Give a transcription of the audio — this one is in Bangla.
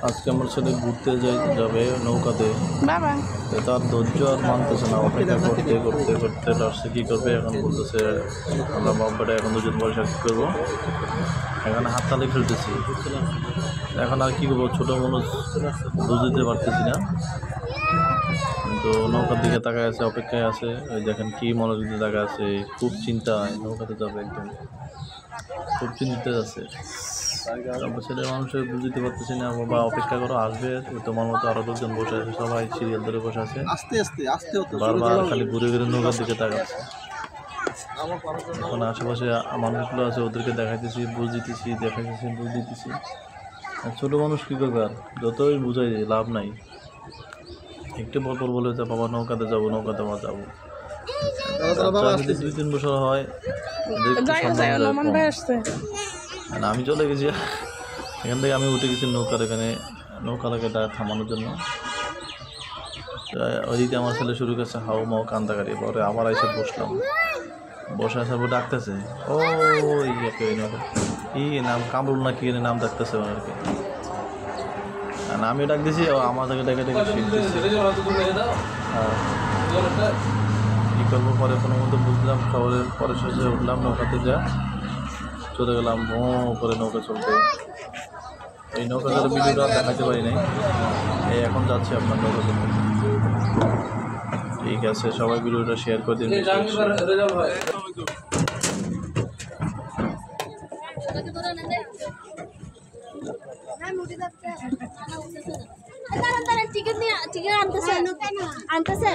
আজকে আমার ছেলে ঘুরতে যাবে নৌকাতে, বাবা তার ধৈর্য আর মানতেছে না, অপেক্ষা করতে করতে করতে লাস্টে কী করবে এখন বলতেছে আমরা বাবাটা এখন দুজন পয়সা কী করবো, এখন হাততালি খেলতেছি। এখন আর কী করবো, ছোটো মানুষ বুঝতে পারতেছি না, তো নৌকার দিকে তাকায় আছে, অপেক্ষায় আছে। ওই দেখেন কী মনোযোগ দিয়ে তাকায় আছে, খুব চিন্তায় নৌকাতে যাবে, একদম খুব চিন্তিত আছে। তারপর ছেলের মানুষের বুঝতে পারতেছি না, বাবা অপেক্ষা করো আসবে, তোমার মতো আরও লোকজন বসে আছে, সবাই সিরিয়াল ধরে বসে আছে, বারবার খালি ঘুরে ঘুরে নৌকার দিকে তাকাচ্ছে। এখন আশেপাশে মানুষগুলো আছে, ওদেরকে দেখাইতেছি, বুঝ দিতেছি, দেখাইতেছি, বুঝ দিতেছি। ছোটো মানুষ কী করবে, আর যতই বুঝাই লাভ নাই। একটু পর বলে যে বাবা নৌকাতে যাবো, নৌকাতে আমার যাবো। যদি 2-3 বছর হয় আমি চলে গেছি, এখান থেকে আমি উঠে গেছি নৌকার এখানে, নৌকা লাগে থামানোর জন্য। ওইদিকে আমার ছেলে শুরু করছে হাউ মাও কান্দাকারি, পরে আবার এসে বসলাম, বসে আসার পর ডাকতেছে ও কি নাম, কামরুল না কি নাম ডাকতেছে ওনাকে, আমি ডাক দিছি, ও আমার থেকে ডেকে ডেকে শিখতেছি। কী করবো, পরে কোনো মতো বুঝলাম, খবরের পরে শেষে উঠলাম নৌকাতে, যা চলে গেলাম ভো করে নৌকা চলতে। এই নৌকা চলে ভিডিওটা দেখাতে পারি নাই, এই এখন যাচ্ছি আপনার নৌকা চলতে। ঠিক আছে, সবাই ভিডিওটা শেয়ার করে দিন। টিকিট আনতেছে